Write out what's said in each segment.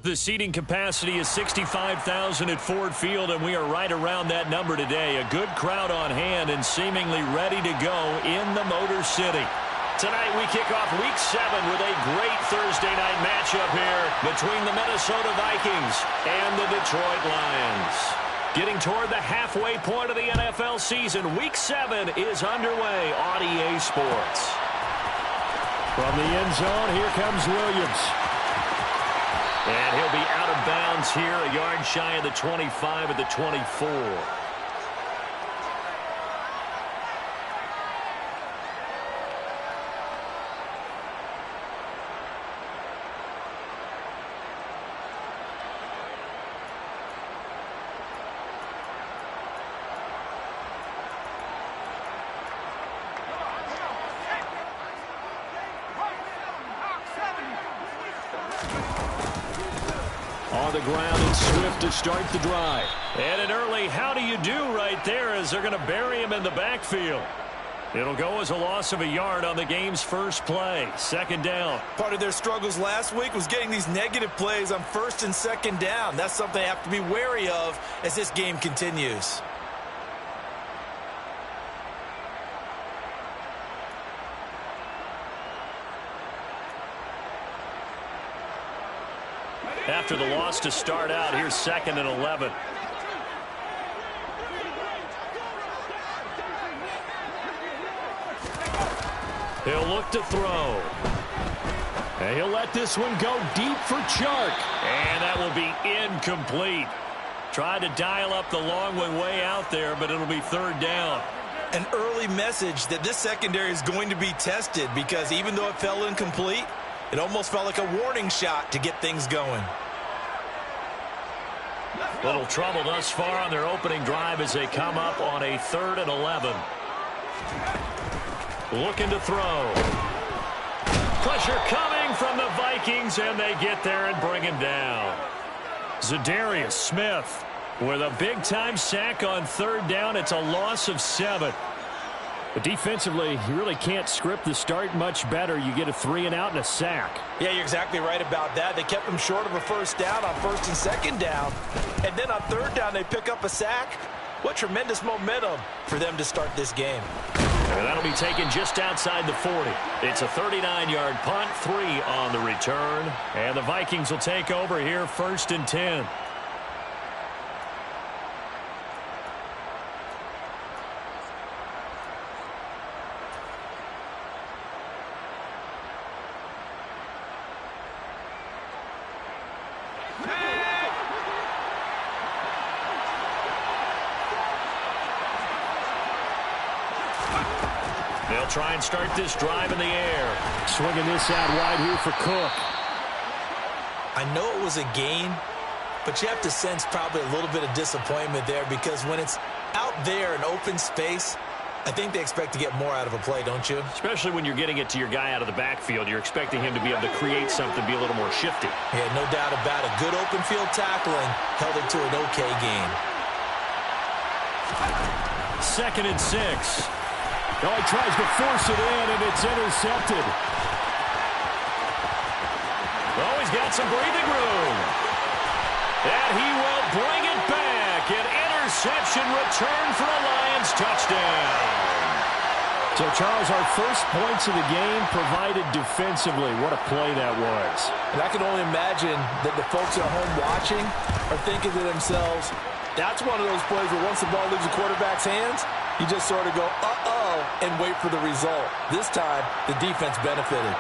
The seating capacity is 65,000 at Ford Field, and we are right around that number today. A good crowd on hand and seemingly ready to go in the Motor City. Tonight we kick off Week 7 with a great Thursday night matchup here between the Minnesota Vikings and the Detroit Lions. Getting toward the halfway point of the NFL season, Week 7 is underway on EA Sports. From the end zone, here comes Williams. And he'll be out of bounds here, a yard shy of the 25 at the 24. On the ground and Swift to start the drive. And an early how do you do right there as they're going to bury him in the backfield. It'll go as a loss of a yard on the game's first play. Second down. Part of their struggles last week was getting these negative plays on first and second down. That's something they have to be wary of as this game continues. After the loss to start out, here's 2nd and 11. He'll look to throw. And he'll let this one go deep for Chark. And that will be incomplete. Tried to dial up the long way out there, but it'll be 3rd down. An early message that this secondary is going to be tested because even though it fell incomplete, it almost felt like a warning shot to get things going. Little trouble thus far on their opening drive as they come up on a 3rd and 11. Looking to throw. Pressure coming from the Vikings, and they get there and bring him down. Zadarius Smith with a big-time sack on 3rd down. It's a loss of 7. But defensively, you really can't script the start much better. You get a 3 and out and a sack. Yeah, you're exactly right about that. They kept them short of a first down on 1st and 2nd down. And then on 3rd down, they pick up a sack. What tremendous momentum for them to start this game. And that'll be taken just outside the 40. It's a 39-yard punt, 3 on the return. And the Vikings will take over here 1st and 10. They'll try and start this drive in the air. Swinging this out wide here for Cook. I know it was a gain, but you have to sense probably a little bit of disappointment there because when it's out there in open space, I think they expect to get more out of a play, don't you? Especially when you're getting it to your guy out of the backfield. You're expecting him to be able to create something, be a little more shifty. Yeah, no doubt about it. Good open field tackling held it to an okay gain. 2nd and 6. Oh, he tries to force it in, and it's intercepted. Oh, he's got some breathing room. And he will bring it back. An interception return for a Lions touchdown. So, Charles, our first points of the game provided defensively. What a play that was. And I can only imagine that the folks at home watching are thinking to themselves, that's one of those plays where once the ball leaves the quarterback's hands, you just sort of go, uh-oh, and wait for the result. This time, the defense benefited.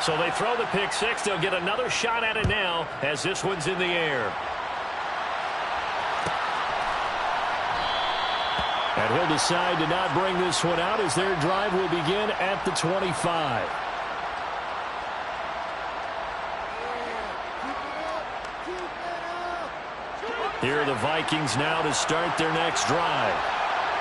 So they throw the pick six. They'll get another shot at it now as this one's in the air. And he'll decide to not bring this one out as their drive will begin at the 25. Here are the Vikings now to start their next drive.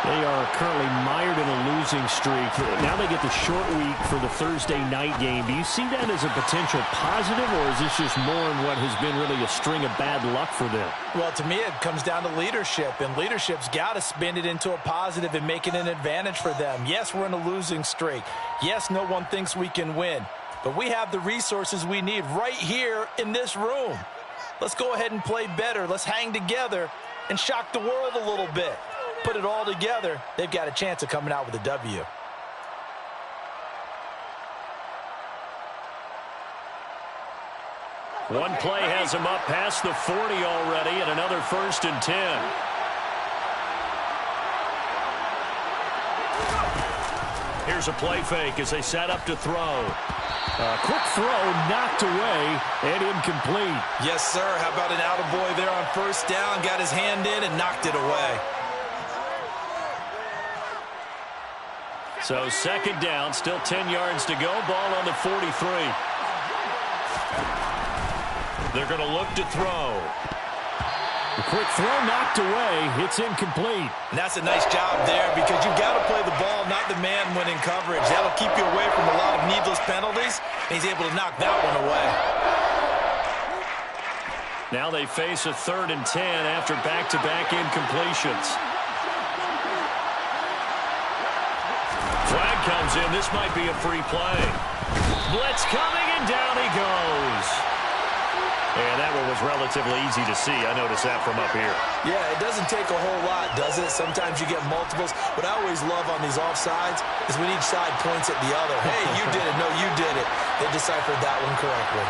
They are currently mired in a losing streak. Now they get the short week for the Thursday night game. Do you see that as a potential positive, or is this just more in what has been really a string of bad luck for them? Well, to me, it comes down to leadership, and leadership's got to spin it into a positive and make it an advantage for them. Yes, we're in a losing streak. Yes, no one thinks we can win. But we have the resources we need right here in this room. Let's go ahead and play better. Let's hang together and shock the world a little bit. Put it all together, they've got a chance of coming out with a W. One play has him up past the 40 already, and another 1st and 10. Here's a play fake as they set up to throw. Quick throw, knocked away, and incomplete. Yes, sir. How about an attaboy there on 1st down? Got his hand in and knocked it away. So 2nd down, still 10 yards to go. Ball on the 43. They're going to look to throw. The quick throw knocked away. It's incomplete. And that's a nice job there because you've got to play the ball, not the man when in coverage. That'll keep you away from a lot of needless penalties, and he's able to knock that one away. Now they face a 3rd and 10 after back-to-back incompletions. Flag comes in. This might be a free play. Blitz coming, and down he goes. And that one was relatively easy to see. I noticed that from up here. Yeah, it doesn't take a whole lot, does it? Sometimes you get multiples. What I always love on these offsides is when each side points at the other. Hey, you did it. No, you did it. They deciphered that one correctly.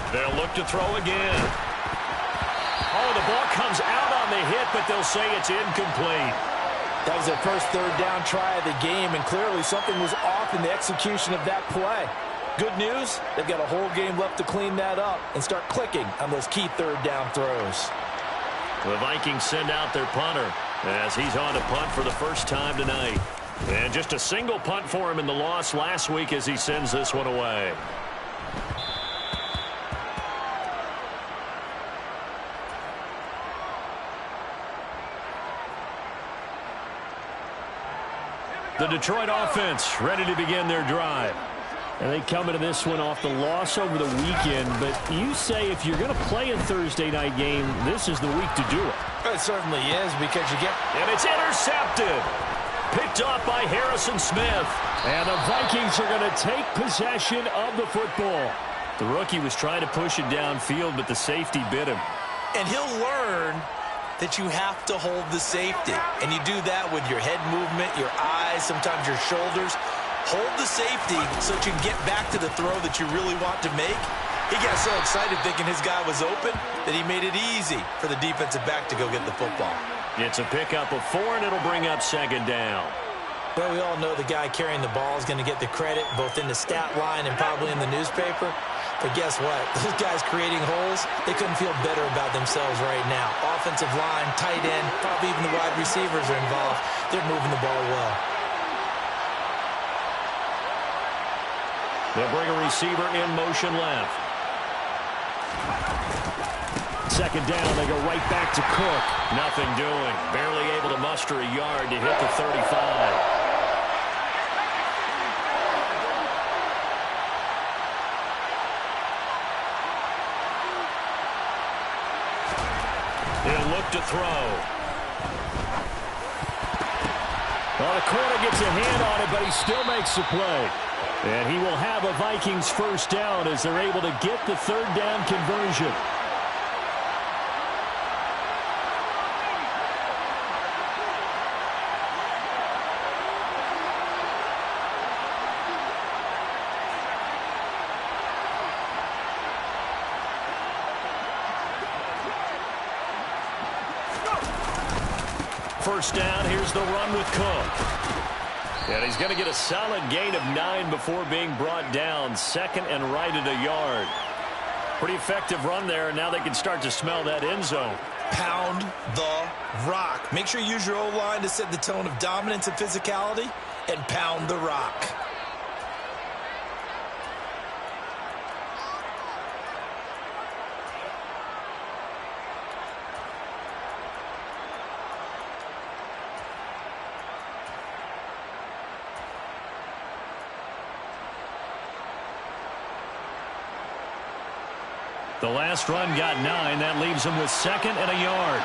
They'll look to throw again. Oh, the ball comes out on the hit, but they'll say it's incomplete. That was their first 3rd down try of the game, and clearly something was off in the execution of that play. Good news, they've got a whole game left to clean that up and start clicking on those key 3rd down throws. The Vikings send out their punter as he's on to punt for the first time tonight. And just a single punt for him in the loss last week as he sends this one away. The Detroit offense ready to begin their drive. And they come into this one off the loss over the weekend. But you say if you're going to play a Thursday night game, this is the week to do it. It certainly is because you get... And it's intercepted. Picked off by Harrison Smith. And the Vikings are going to take possession of the football. The rookie was trying to push it downfield, but the safety bit him. And he'll learn that you have to hold the safety. And you do that with your head movement, your eyes, sometimes your shoulders. Hold the safety so that you can get back to the throw that you really want to make. He got so excited thinking his guy was open that he made it easy for the defensive back to go get the football. It's a pickup of 4, and it'll bring up 2nd down. Well, we all know the guy carrying the ball is going to get the credit both in the stat line and probably in the newspaper. But guess what? Those guys creating holes, they couldn't feel better about themselves right now. Offensive line, tight end, probably even the wide receivers are involved. They're moving the ball well. They'll bring a receiver in motion left. 2nd down, they go right back to Cook. Nothing doing. Barely able to muster a yard to hit the 35. He'll look to throw. Well, the corner gets a hand on it, but he still makes the play. And he will have a Vikings 1st down as they're able to get the 3rd down conversion. First down, here's the run with Cook. And he's going to get a solid gain of 9 before being brought down. 2nd and right at a yard. Pretty effective run there, and now they can start to smell that end zone. Pound the rock. Make sure you use your O-line to set the tone of dominance and physicality, and pound the rock. The last run got 9. That leaves him with 2nd and a yard.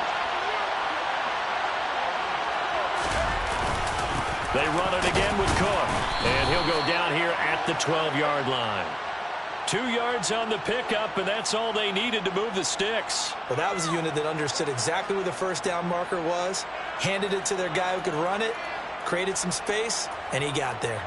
They run it again with Cook. And he'll go down here at the 12-yard line. 2 yards on the pickup, and that's all they needed to move the sticks. Well, that was a unit that understood exactly where the first down marker was, handed it to their guy who could run it, created some space, and he got there.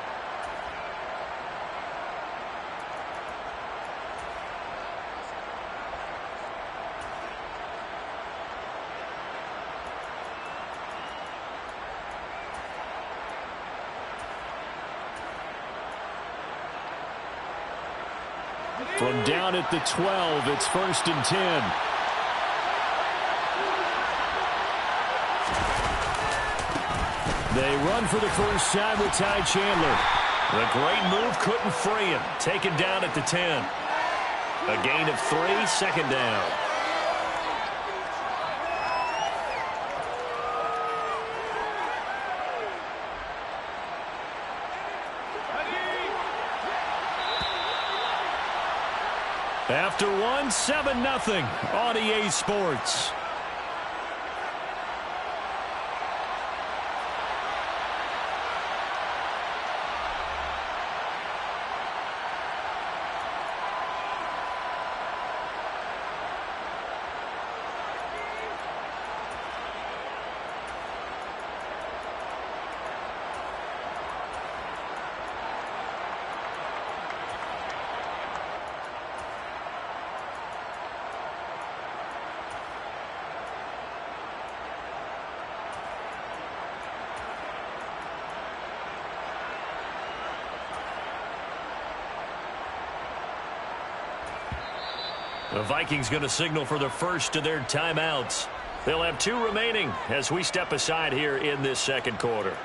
From down at the 12, it's 1st and 10. They run for the first time with Ty Chandler. The great move couldn't free him. Taken down at the 10. A gain of 3, 2nd down. After 1, 7-0 on EA Sports. The Vikings going to signal for the first of their timeouts. They'll have 2 remaining as we step aside here in this 2nd quarter.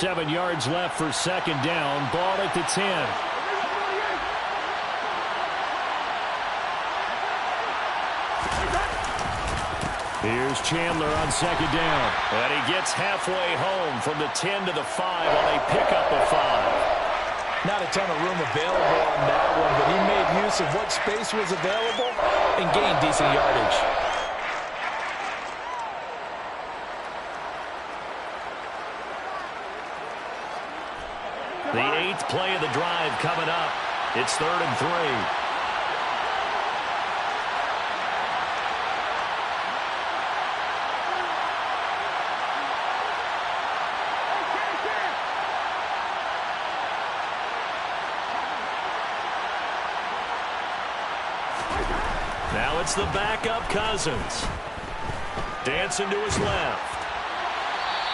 Seven yards left for 2nd down. Ball at the 10. Here's Chandler on 2nd down. And he gets halfway home from the 10 to the 5 on a pickup of 5. Not a ton of room available on that one, but he made use of what space was available and gained decent yardage. The 8th play of the drive coming up. It's 3rd and 3. Now it's the backup Cousins. Dancing to his left.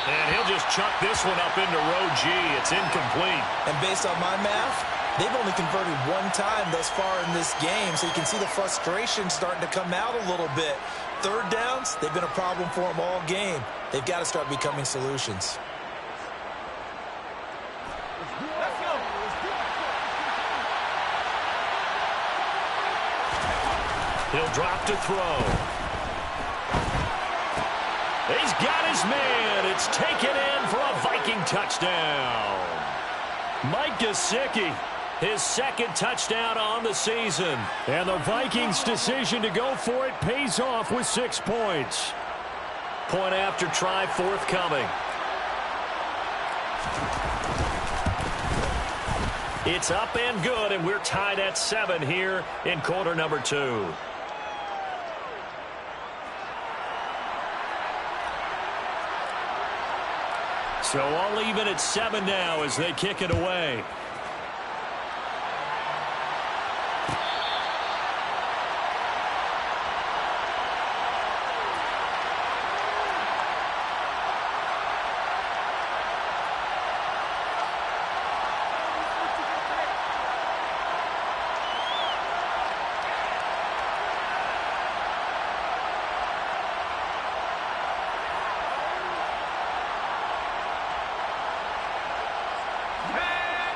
And he'll just chuck this one up into row G. It's incomplete. And based on my math, they've only converted 1 time thus far in this game, so you can see the frustration starting to come out a little bit. 3rd downs, they've been a problem for them all game. They've got to start becoming solutions. He'll drop to throw. He's got his man. It's taken in for a Viking touchdown. Mike Gesicki, his 2nd touchdown on the season. And the Vikings' decision to go for it pays off with 6 points. Point after try forthcoming. It's up and good, and we're tied at 7 here in quarter number 2. So all even at 7 now as they kick it away.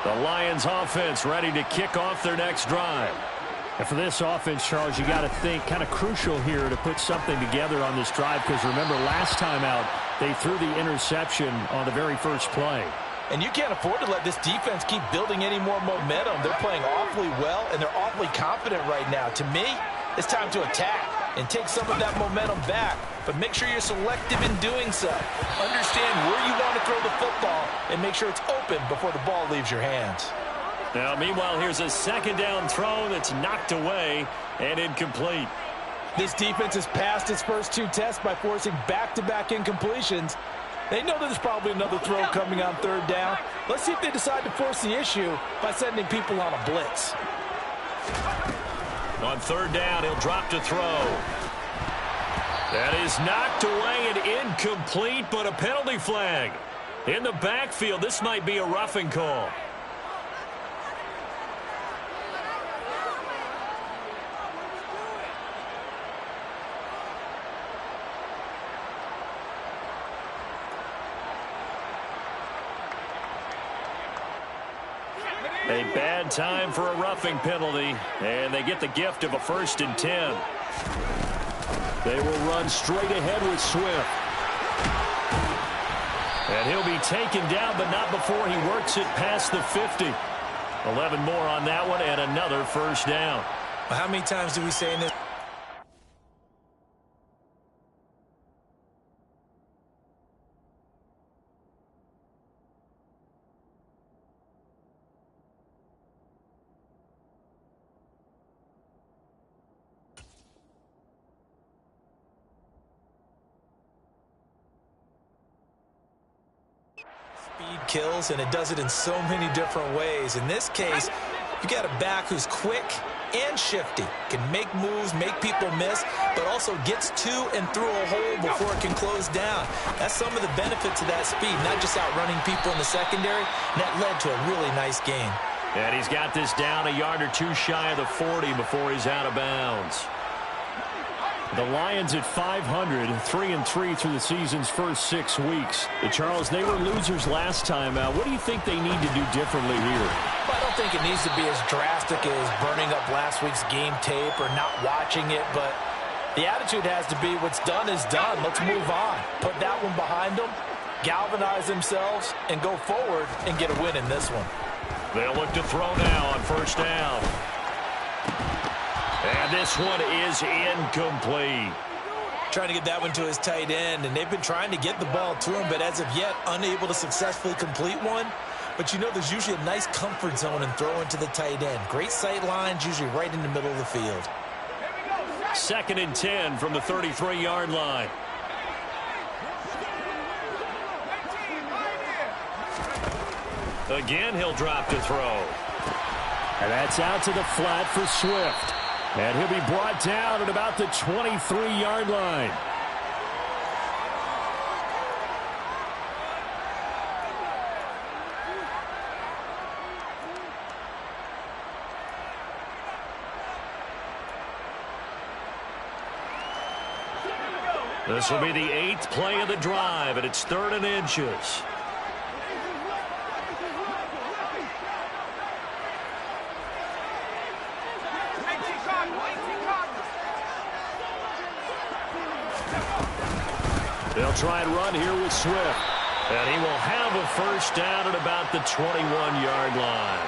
The Lions offense ready to kick off their next drive. And for this offense, Charles, you got to think kind of crucial here to put something together on this drive, because remember last time out they threw the interception on the very first play. And you can't afford to let this defense keep building any more momentum. They're playing awfully well, and they're awfully confident right now. To me, it's time to attack and take some of that momentum back, but make sure you're selective in doing so. Understand where you want to throw the football and make sure it's open before the ball leaves your hands. Now, meanwhile, here's a second down throw that's knocked away and incomplete. This defense has passed its first two tests by forcing back-to-back incompletions. They know there's probably another throw coming on third down. Let's see if they decide to force the issue by sending people on a blitz. On third down, he'll drop to throw. That is knocked away and incomplete, but a penalty flag. In the backfield, this might be a roughing call. A bad time for a roughing penalty, and they get the gift of a 1st and 10. They will run straight ahead with Swift. And he'll be taken down, but not before he works it past the 50. 11 more on that one, and another 1st down. Well, how many times do we say in this? Speed kills, and it does it in so many different ways. In this case, you got a back who's quick and shifty, can make moves, make people miss, but also gets to and through a hole before it can close down. That's some of the benefits of that speed, not just outrunning people in the secondary, and that led to a really nice game. And he's got this down a yard or two shy of the 40 before he's out of bounds. The Lions at 500, 3-3 through the season's first 6 weeks. Charles, they were losers last time out. What do you think they need to do differently here? Well, I don't think it needs to be as drastic as burning up last week's game tape or not watching it, but the attitude has to be what's done is done. Let's move on. Put that one behind them, galvanize themselves, and go forward and get a win in this one. They'll look to throw now on 1st down. And this one is incomplete. Trying to get that one to his tight end, and they've been trying to get the ball to him, but as of yet, unable to successfully complete one. But you know there's usually a nice comfort zone in throwing to the tight end. Great sight lines, usually right in the middle of the field. 2nd and 10 from the 33-yard line. Again, he'll drop to throw. And that's out to the flat for Swift. And he'll be brought down at about the 23-yard line. This will be the 8th play of the drive, and it's 3rd and inches. They'll try and run here with Swift. And he will have a 1st down at about the 21-yard line.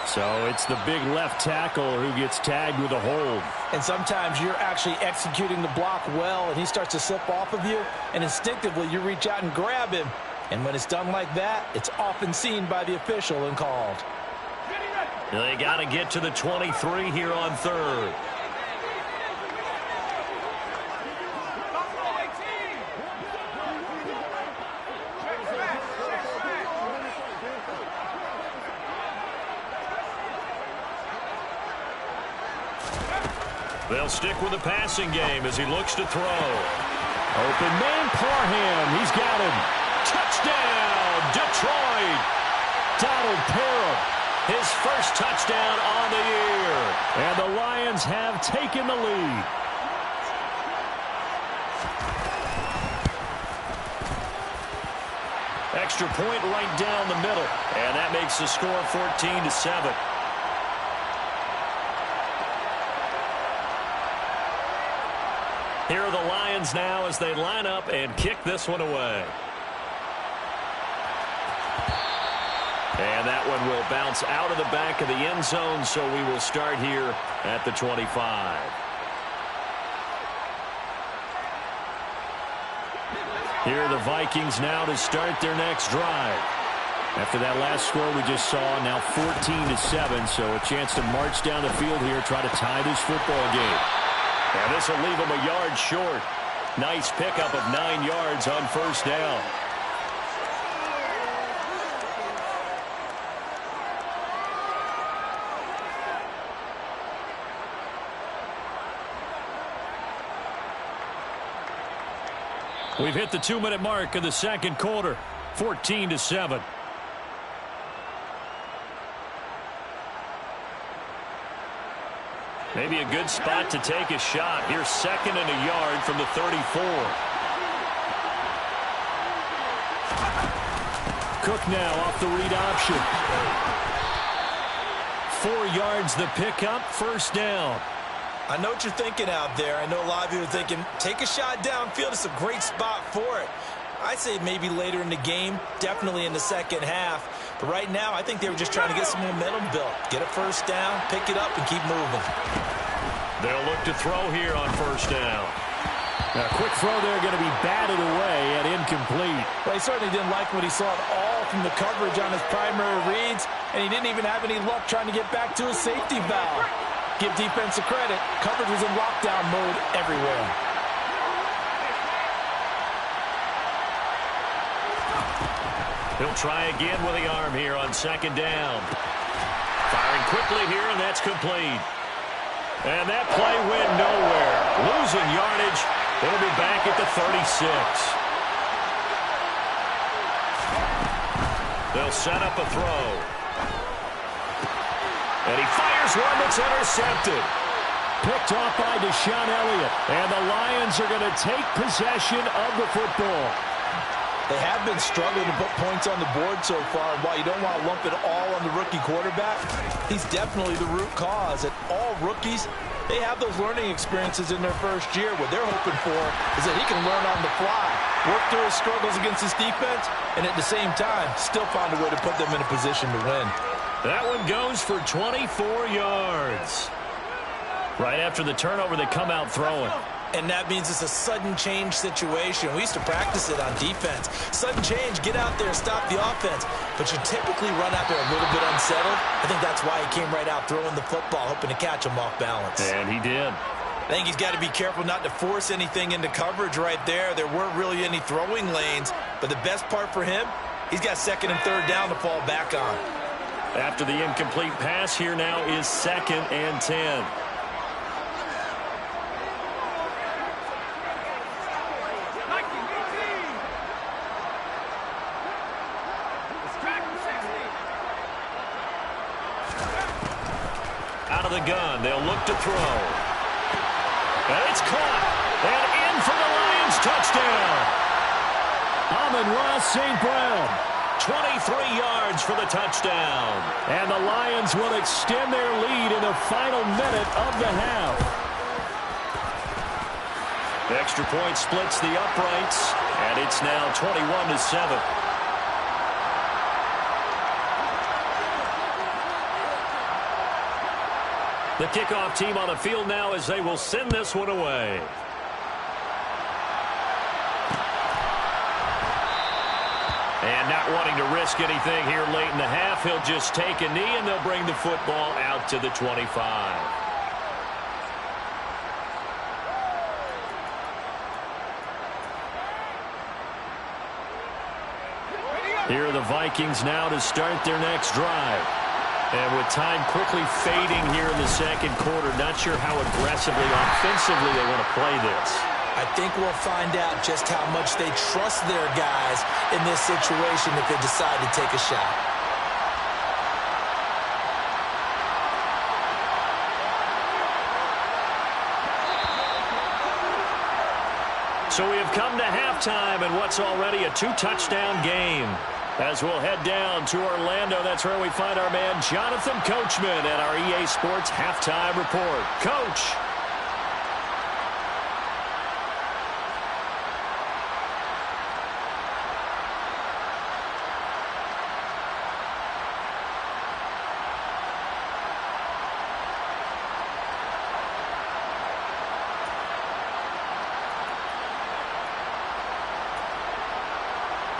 So it's the big left tackle who gets tagged with a hold. And sometimes you're actually executing the block well, and he starts to slip off of you, and instinctively you reach out and grab him. And when it's done like that, it's often seen by the official and called. They got to get to the 23 here on 3rd. They'll stick with the passing game as he looks to throw. Open man, Parham. He's got him. Touchdown, Detroit. Donald Parham. His first touchdown on the year. And the Lions have taken the lead. extra point right down the middle. And that makes the score 14-7. Here are the Lions now as they line up and kick this one away. And that one will bounce out of the back of the end zone, so we will start here at the 25. Here are the Vikings now to start their next drive. After that last score we just saw, now 14-7, so a chance to march down the field here, try to tie this football game. And this will leave them a yard short. Nice pickup of 9 yards on first down. We've hit the 2-minute mark of the second quarter, 14-7. Maybe a good spot to take a shot. Here's 2nd and a yard from the 34. Cook now off the read option. 4 yards the pickup, first down. I know what you're thinking out there. I know a lot of you are thinking, take a shot downfield. It's a great spot for it. I say maybe later in the game, definitely in the second half. But right now, I think they were just trying to get some momentum built. Get a first down, pick it up, and keep moving. They'll look to throw here on first down. A quick throw there going to be batted away and incomplete. Well, he certainly didn't like what he saw at all from the coverage on his primary reads, and he didn't even have any luck trying to get back to his safety valve. Give defensive credit. Coverage was in lockdown mode everywhere. He'll try again with the arm here on second down. Firing quickly here, and that's complete. And that play went nowhere. Losing yardage. It'll be back at the 36. They'll set up a throw. And he fires one that's intercepted. Picked off by Deshaun Elliott. And the Lions are going to take possession of the football. They have been struggling to put points on the board so far. And while you don't want to lump it all on the rookie quarterback, he's definitely the root cause. And all rookies, they have those learning experiences in their first year. What they're hoping for is that he can learn on the fly, work through his struggles against his defense, and at the same time, still find a way to put them in a position to win. That one goes for 24 yards. Right after the turnover, they come out throwing. And that means it's a sudden change situation. We used to practice it on defense. Sudden change, get out there, stop the offense. But you typically run out there a little bit unsettled. I think that's why he came right out throwing the football, hoping to catch him off balance. And he did. I think he's got to be careful not to force anything into coverage right there. There weren't really any throwing lanes. But the best part for him, he's got 2nd and 3rd down to fall back on. After the incomplete pass, here now is 2nd and 10. Out of the gun, they'll look to throw. And it's caught. And in for the Lions touchdown. Amon-Ra St. Brown. 23 yards for the touchdown. And the Lions will extend their lead in the final minute of the half. The extra point splits the uprights, and it's now 21-7. The kickoff team on the field now as they will send this one away. And not wanting to risk anything here late in the half, he'll just take a knee and they'll bring the football out to the 25. Here are the Vikings now to start their next drive. And with time quickly fading here in the second quarter, not sure how aggressively, offensively they want to play this. I think we'll find out just how much they trust their guys in this situation if they decide to take a shot. So we have come to halftime in what's already a 2-touchdown game. As we'll head down to Orlando, that's where we find our man Jonathan Coachman at our EA Sports Halftime Report. Coach.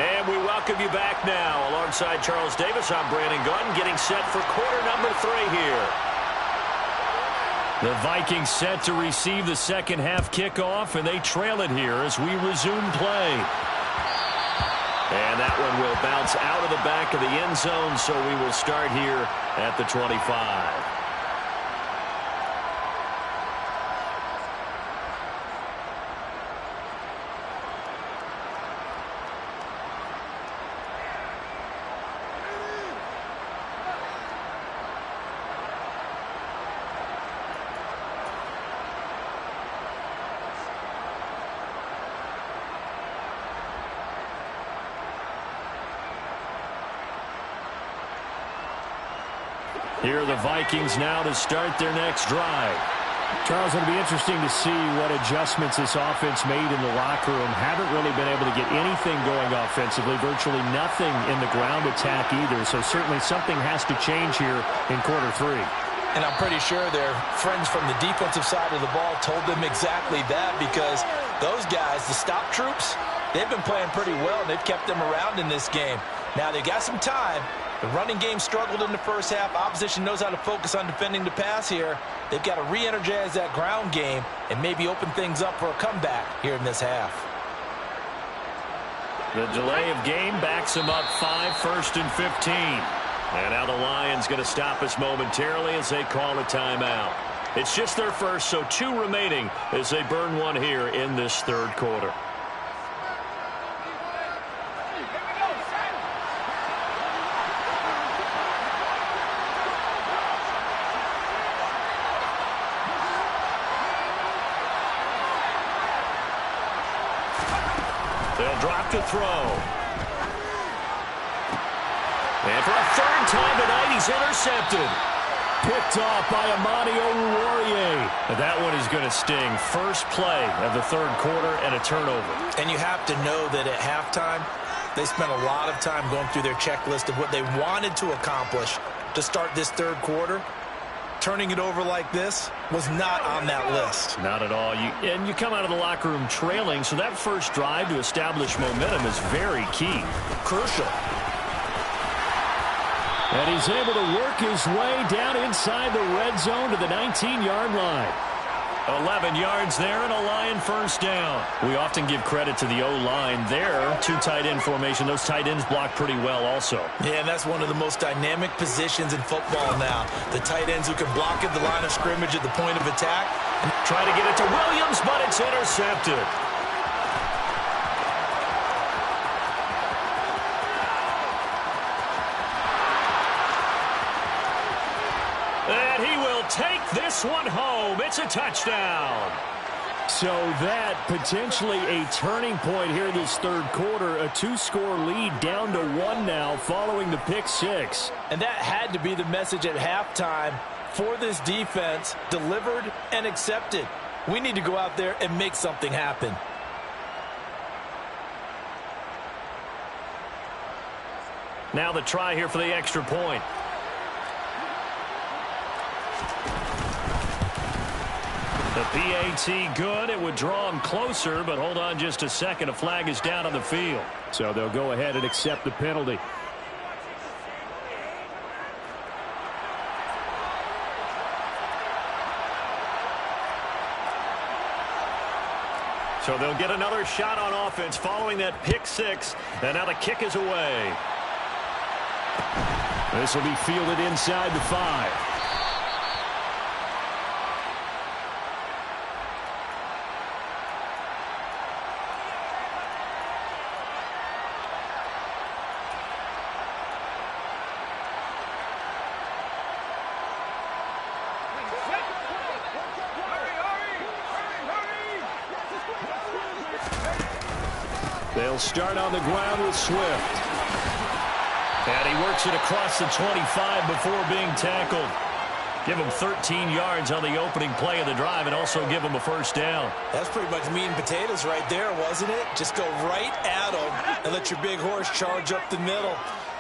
And we welcome you back now. Alongside Charles Davis, I'm Brandon Gunn, getting set for quarter number 3 here. The Vikings set to receive the second half kickoff, and they trail it here as we resume play. And that one will bounce out of the back of the end zone, so we will start here at the 25. Here are the Vikings now to start their next drive. Charles, it'll be interesting to see what adjustments this offense made in the locker room. Haven't really been able to get anything going offensively, virtually nothing in the ground attack either. So certainly something has to change here in quarter 3. And I'm pretty sure their friends from the defensive side of the ball told them exactly that, because those guys, the stop troops, they've been playing pretty well. They've kept them around in this game. Now they got some time. The running game struggled in the first half. Opposition knows how to focus on defending the pass here. They've got to re-energize that ground game and maybe open things up for a comeback here in this half. The delay of game backs them up 5, 1st and 15. And now the Lions going to stop us momentarily as they call a timeout. It's just their first, so 2 remaining as they burn one here in this third quarter. They'll drop to throw. And for a third time tonight, he's intercepted. Picked off by Amani Oruwariye. That one is going to sting. First play of the third quarter and a turnover. And you have to know that at halftime, they spent a lot of time going through their checklist of what they wanted to accomplish to start this third quarter. Turning it over like this was not on that list. Not at all. And you come out of the locker room trailing, so that first drive to establish momentum is very key. Crucial. And he's able to work his way down inside the red zone to the 19-yard line. 11 yards there and a Lion first down. We often give credit to the O-line there. 2 tight end formation. Those tight ends block pretty well also. Yeah, and that's one of the most dynamic positions in football now. The tight ends who can block at the line of scrimmage at the point of attack. Try to get it to Williams, but it's intercepted. And he will take this one home. It's a touchdown. So that potentially a turning point here this third quarter. A 2-score lead down to 1 now following the pick 6. And that had to be the message at halftime for this defense. Delivered and accepted. We need to go out there and make something happen. Now the try here for the extra point. The PAT good. It would draw him closer, but hold on just a second. A flag is down on the field. So they'll go ahead and accept the penalty. So they'll get another shot on offense following that pick 6. And now the kick is away. This will be fielded inside the 5. They'll start on the ground with Swift. And he works it across the 25 before being tackled. Give him 13 yards on the opening play of the drive and also give him a first down. That's pretty much meat and potatoes right there, wasn't it? Just go right at him and let your big horse charge up the middle.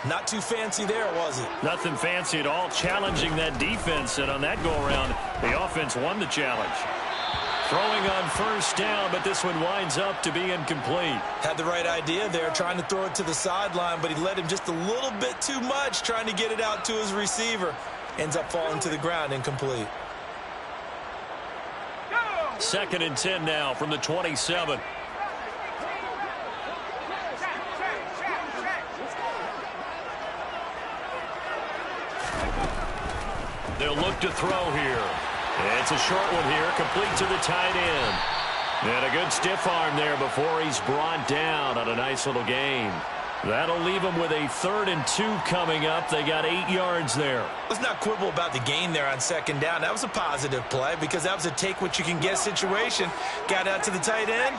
Not too fancy there, was it? Nothing fancy at all, challenging that defense. And on that go-around, the offense won the challenge. Throwing on first down, but this one winds up to be incomplete. Had the right idea there, trying to throw it to the sideline, but he led him just a little bit too much, trying to get it out to his receiver. Ends up falling to the ground, incomplete. 2nd and 10 now from the 27. They'll look to throw here. It's a short one here, complete to the tight end. And a good stiff arm there before he's brought down on a nice little gain. That'll leave them with a 3rd and 2 coming up. They got 8 yards there. Let's not quibble about the gain there on 2nd down. That was a positive play because that was a take-what-you-can-get situation. Got out to the tight end.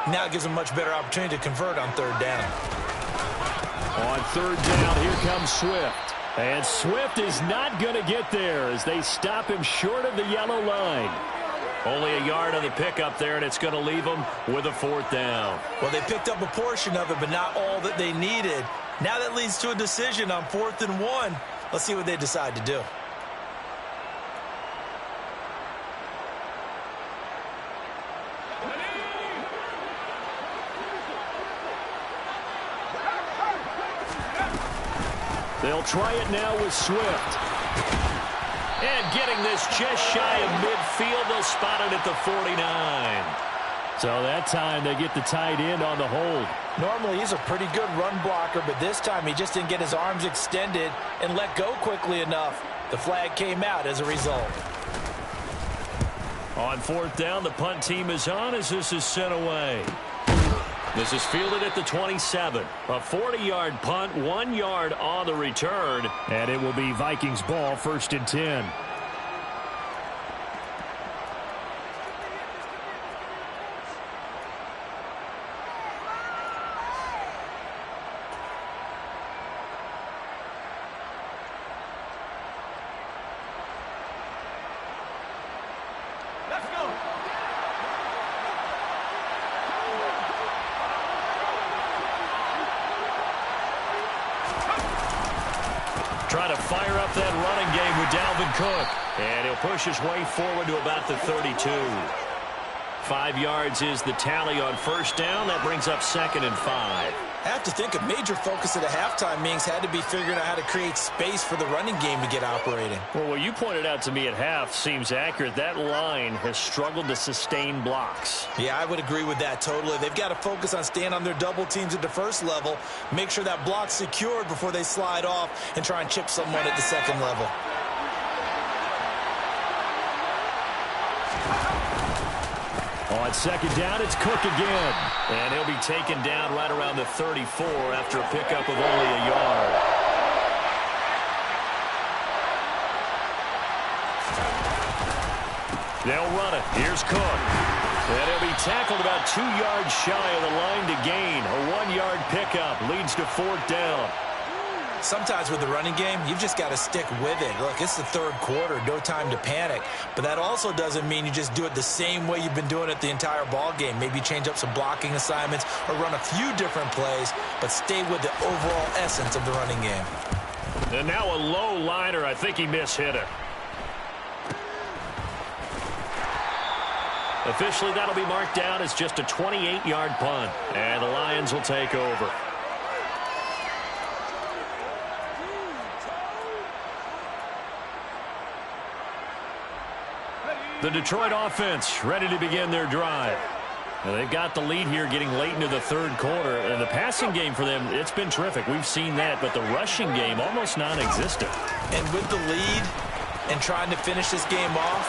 Now it gives them a much better opportunity to convert on 3rd down. On 3rd down, here comes Swift. And Swift is not going to get there as they stop him short of the yellow line. Only a yard on the pickup there, and it's going to leave them with a 4th down. Well, they picked up a portion of it, but not all that they needed. Now that leads to a decision on 4th and 1. Let's see what they decide to do. They'll try it now with Swift. And getting this just shy of midfield, they'll spot it at the 49. So that time they get the tight end on the hold. Normally he's a pretty good run blocker, but this time he just didn't get his arms extended and let go quickly enough. The flag came out as a result. On 4th down, the punt team is on as this is sent away. This is fielded at the 27. A 40-yard punt, 1 yard on the return. And it will be Vikings ball, 1st and 10. Let's go. Try to fire up that running game with Dalvin Cook. And he'll push his way forward to about the 32. 5 yards is the tally on 1st down. That brings up 2nd and 5. I have to think a major focus at the halftime meetings had to be figuring out how to create space for the running game to get operating. Well, what you pointed out to me at half seems accurate. That line has struggled to sustain blocks. Yeah, I would agree with that totally. They've got to focus on staying on their double teams at the 1st level, make sure that block's secured before they slide off and try and chip someone at the 2nd level. On 2nd down, it's Cook again. And he'll be taken down right around the 34 after a pickup of only a yard. They'll run it. Here's Cook. And he'll be tackled about 2 yards shy of the line to gain. A 1 yard pickup leads to 4th down. Sometimes with the running game, you've just got to stick with it. Look, it's the 3rd quarter, no time to panic. But that also doesn't mean you just do it the same way you've been doing it the entire ball game. Maybe change up some blocking assignments or run a few different plays, but stay with the overall essence of the running game. And now a low liner. I think he mishit it. Officially, that'll be marked down as just a 28-yard punt. And the Lions will take over. The Detroit offense ready to begin their drive. Now they've got the lead here getting late into the 3rd quarter. And the passing game for them, it's been terrific. We've seen that, but the rushing game almost non-existent. And with the lead and trying to finish this game off.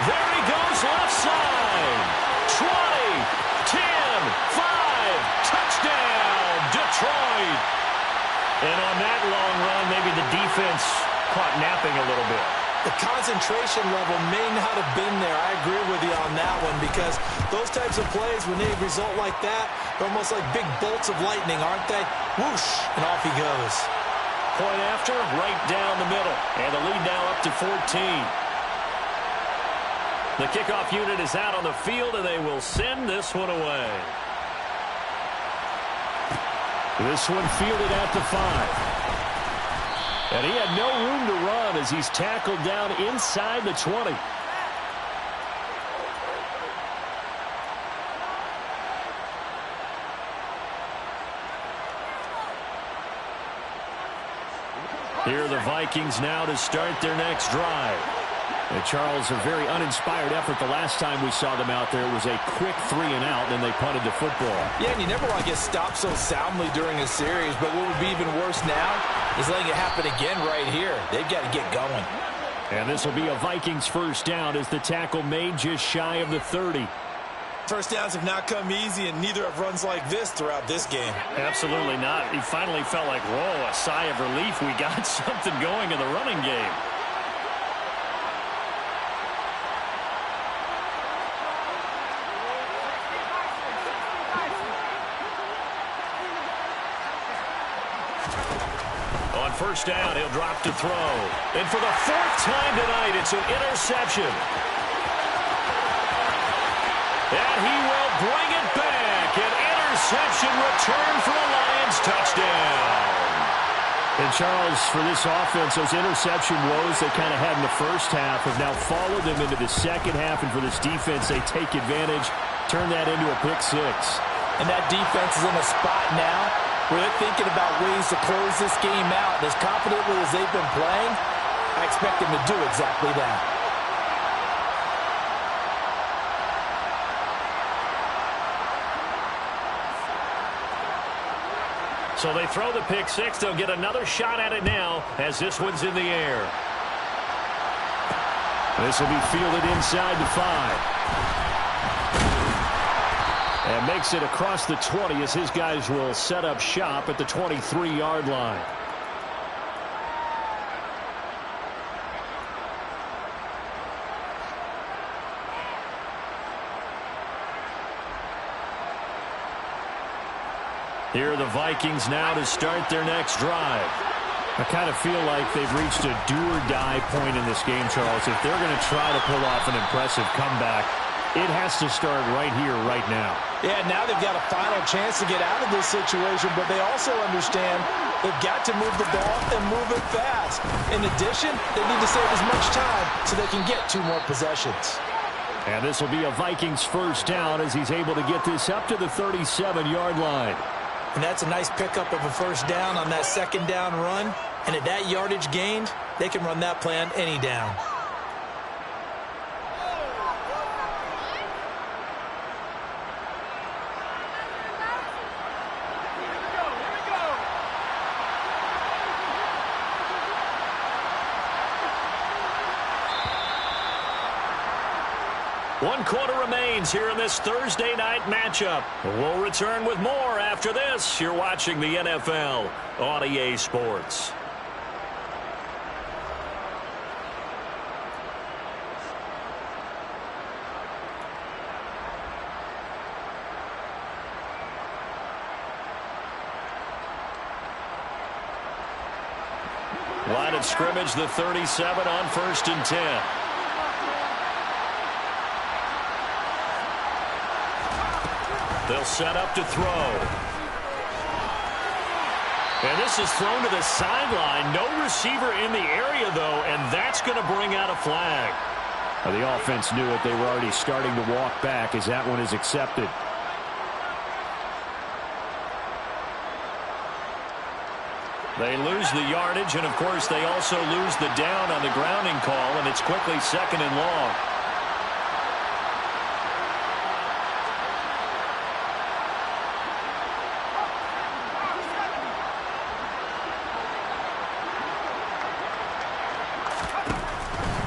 There he goes left side. 20, 10, 5, touchdown, Detroit. And on that long run, maybe the defense caught napping a little bit. The concentration level may not have been there. I agree with you on that one because those types of plays, when they result like that, they're almost like big bolts of lightning, aren't they? Whoosh, and off he goes. Point after, right down the middle. And the lead now up to 14. The kickoff unit is out on the field, and they will send this one away. This one fielded out to 5. And he had no room to run as he's tackled down inside the 20. Here are the Vikings now to start their next drive. And Charles, a very uninspired effort the last time we saw them out there. It was a quick 3-and-out, and they punted the football. Yeah, and you never want to get stopped so soundly during a series, but what would be even worse now is letting it happen again right here. They've got to get going. And this will be a Vikings first down as the tackle made just shy of the 30. First downs have not come easy, and neither have runs like this throughout this game. Absolutely not. He finally felt like, whoa, a sigh of relief. We got something going in the running game. On first down, he'll drop to throw. And for the 4th time tonight, it's an interception. And he will bring it back. An interception return for a Lions touchdown. And Charles, for this offense, those interception woes they kind of had in the first half have now followed them into the second half. And for this defense, they take advantage, turn that into a pick 6. And that defense is in a spot now where they're thinking about ways to close this game out. As confidently as they've been playing, I expect them to do exactly that. So they throw the pick 6. They'll get another shot at it now as this one's in the air. This will be fielded inside the 5. And makes it across the 20 as his guys will set up shop at the 23-yard line. Here are the Vikings now to start their next drive. I kind of feel like they've reached a do-or-die point in this game, Charles. If they're going to try to pull off an impressive comeback, it has to start right here, right now. Yeah, now they've got a final chance to get out of this situation, but they also understand they've got to move the ball and move it fast. In addition, they need to save as much time so they can get 2 more possessions. And this will be a Vikings first down as he's able to get this up to the 37-yard line. And that's a nice pickup of a first down on that second down run. And at that yardage gained, they can run that play on any down. One quarter remains here in this Thursday night matchup. We'll return with more after this. You're watching the NFL on EA Sports. Line of scrimmage, the 37 on 1st and 10. They'll set up to throw. And this is thrown to the sideline. No receiver in the area, though, and that's going to bring out a flag. The offense knew it. They were already starting to walk back as that one is accepted. They lose the yardage, and, of course, they also lose the down on the grounding call, and it's quickly 2nd and long.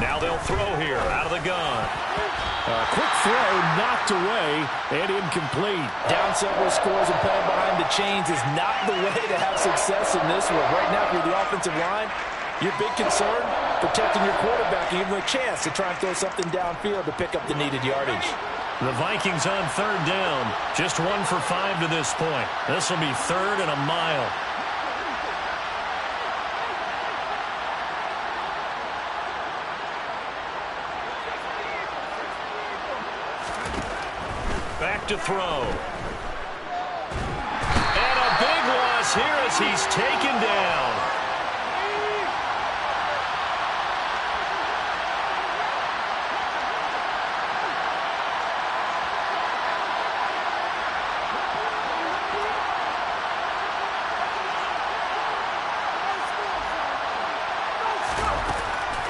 Now they'll throw here out of the gun. A quick throw knocked away and incomplete. Down several scores and playing behind the chains is not the way to have success in this one. Right now, if you're the offensive line, your big concern, protecting your quarterback and giving him a chance to try and throw something downfield to pick up the needed yardage. The Vikings on 3rd down. Just 1 for 5 to this point. This will be 3rd and a mile. Back to throw. And a big loss here as he's taken down.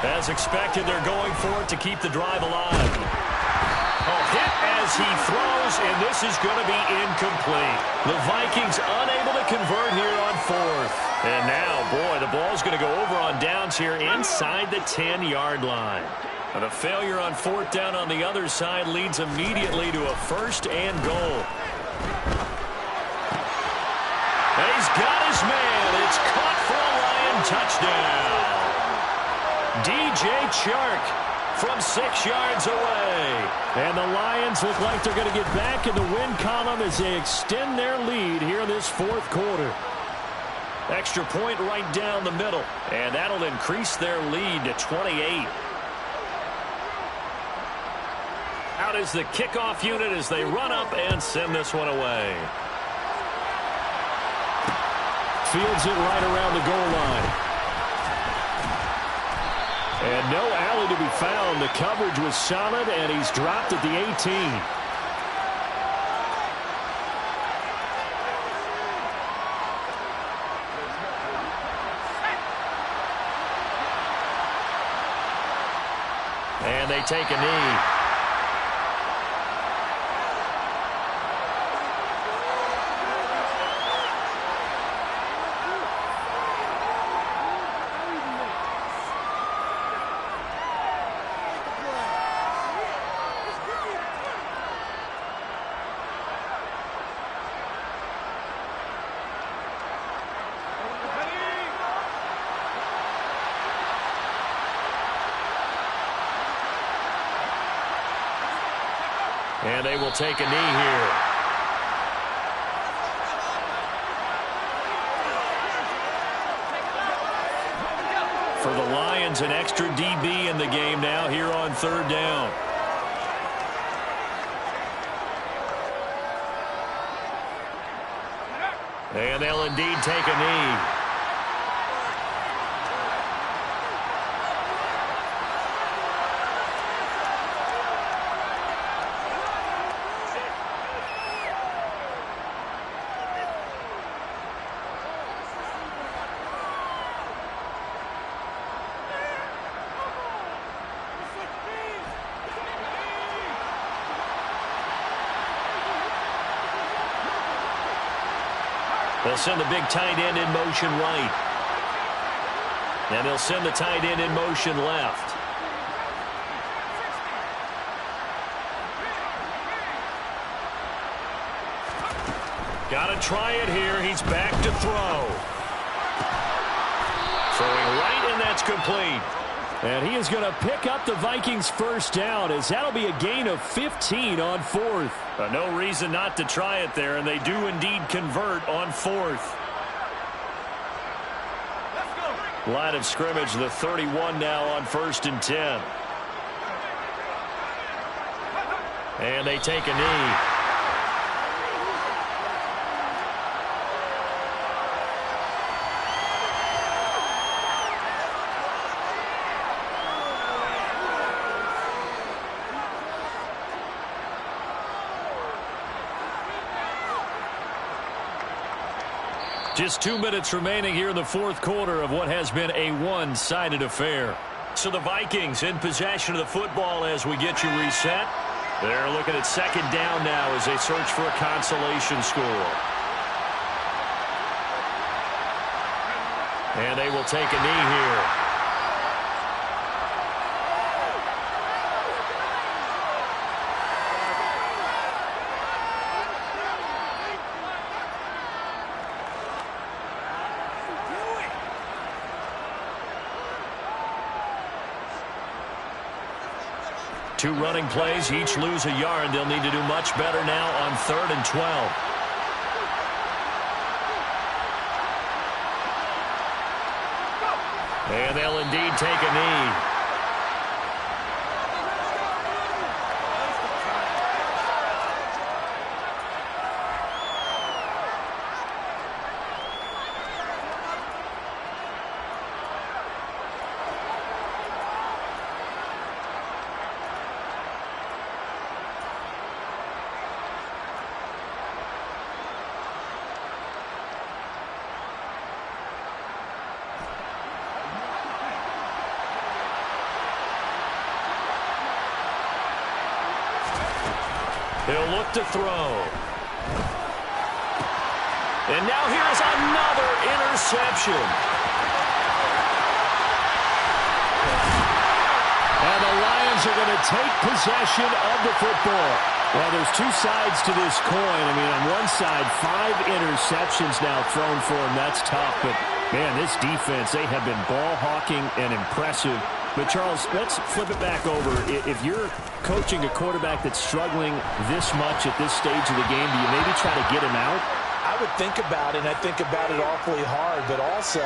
As expected, they're going for it to keep the drive alive. Hit as he throws, and this is going to be incomplete. The Vikings unable to convert here on fourth. And now, boy, the ball's going to go over on downs here inside the 10-yard line. And a failure on fourth down on the other side leads immediately to a first and goal. And he's got his man. It's caught for a Lion touchdown. DJ Chark from 6 yards away. And the Lions look like they're going to get back in the win column as they extend their lead here in this fourth quarter. Extra point right down the middle, and that'll increase their lead to 28. Out is the kickoff unit as they run up and send this one away. Fields it right around the goal line. And no alley to be found. The coverage was solid, and he's dropped at the 18. And they take a knee. And they will take a knee here. For the Lions, an extra DB in the game now here on third down. And they'll indeed take a knee. They'll send the big tight end in motion right. And they'll send the tight end in motion left. Got to try it here. He's back to throw. Throwing right, and that's complete. And he is going to pick up the Vikings' first down, as that'll be a gain of 15 on fourth. No reason not to try it there, and they do indeed convert on fourth. Line of scrimmage, the 31 now on 1st and 10. And they take a knee. Just 2 minutes remaining here in the fourth quarter of what has been a one-sided affair. So the Vikings in possession of the football as we get you reset. They're looking at second down now as they search for a consolation score. And they will take a knee here. Two running plays, each lose a yard. They'll need to do much better now on 3rd and 12. And they'll indeed take a knee. He'll look to throw. And now here's another interception. And the Lions are going to take possession of the football. Well, there's two sides to this coin. I mean, on one side, 5 interceptions now thrown for him. That's tough. But, man, this defense, they have been ball hawking and impressive. But, Charles, let's flip it back over. If you're coaching a quarterback that's struggling this much at this stage of the game, do you maybe try to get him out? I would think about it, and I think about it awfully hard. But also,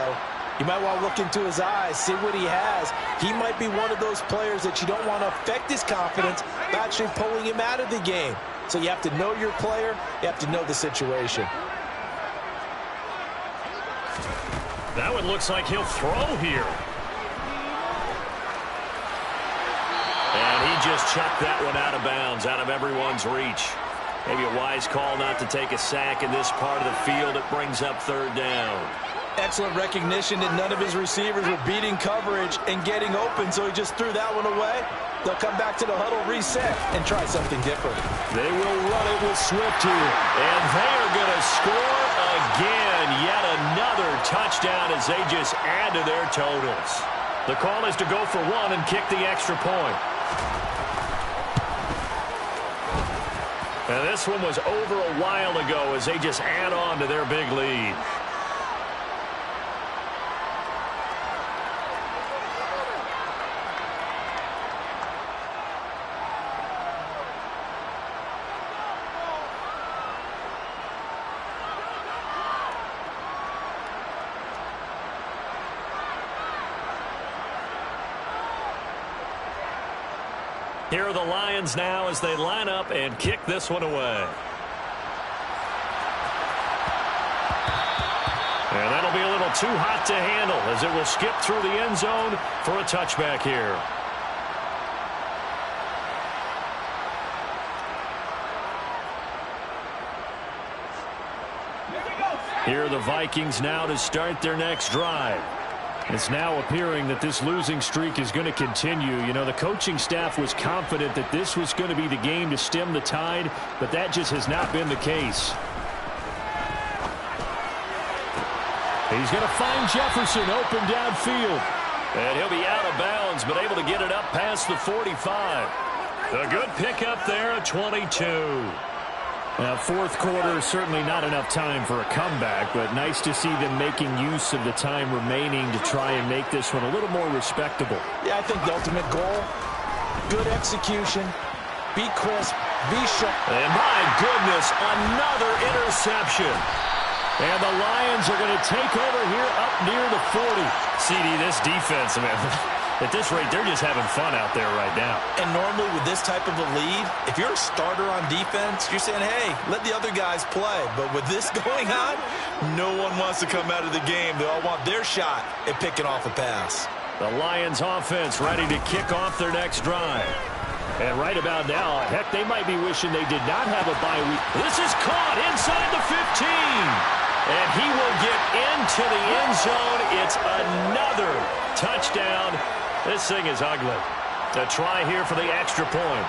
you might want to look into his eyes, see what he has. He might be one of those players that you don't want to affect his confidence by actually pulling him out of the game. So you have to know your player. You have to know the situation. That one looks like he'll throw here. And he just chucked that one out of bounds, out of everyone's reach. Maybe a wise call not to take a sack in this part of the field. It brings up 3rd down. Excellent recognition that none of his receivers were beating coverage and getting open, so he just threw that one away. They'll come back to the huddle, reset, and try something different. They will run it with Swift here. And they are going to score again. Yet another touchdown as they just add to their totals. The call is to go for 1 and kick the extra point. And this one was over a while ago as they just add on to their big lead. Here are the Lions now as they line up and kick this one away. And that'll be a little too hot to handle as it will skip through the end zone for a touchback here. Here are the Vikings now to start their next drive. It's now appearing that this losing streak is going to continue. You know, the coaching staff was confident that this was going to be the game to stem the tide, but that just has not been the case. He's going to find Jefferson open downfield. And he'll be out of bounds, but able to get it up past the 45. A good pickup there at 22. Now, 4th quarter, certainly not enough time for a comeback, but nice to see them making use of the time remaining to try and make this one a little more respectable. Yeah, I think the ultimate goal, good execution, be crisp, be sharp. And my goodness, another interception. And the Lions are going to take over here up near the 40. CD, this defense, man, at this rate, they're just having fun out there right now. And normally with this type of a lead, if you're a starter on defense, you're saying, hey, let the other guys play. But with this going on, no one wants to come out of the game. They all want their shot at picking off a pass. The Lions offense ready to kick off their next drive. And right about now, heck, they might be wishing they did not have a bye week. This is caught inside the 15. And he will get into the end zone. It's another touchdown. This thing is ugly. A try here for the extra point.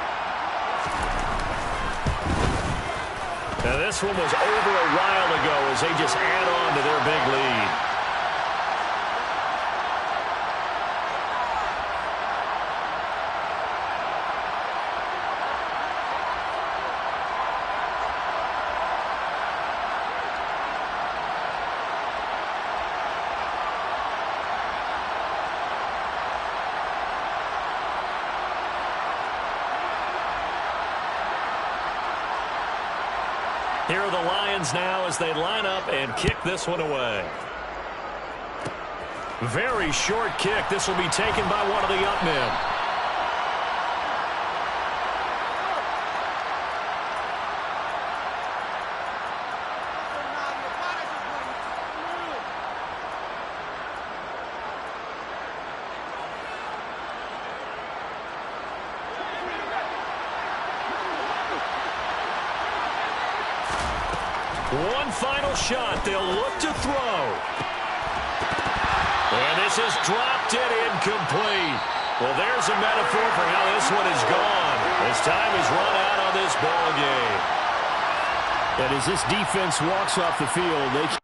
Now this one was over a while ago as they just add on to their big lead. Here are the Lions now as they line up and kick this one away. Very short kick. This will be taken by one of the up men. One final shot. They'll look to throw. And this is dropped it incomplete. Well, there's a metaphor for how this one is gone. As time is run out on this ball game. And as this defense walks off the field, they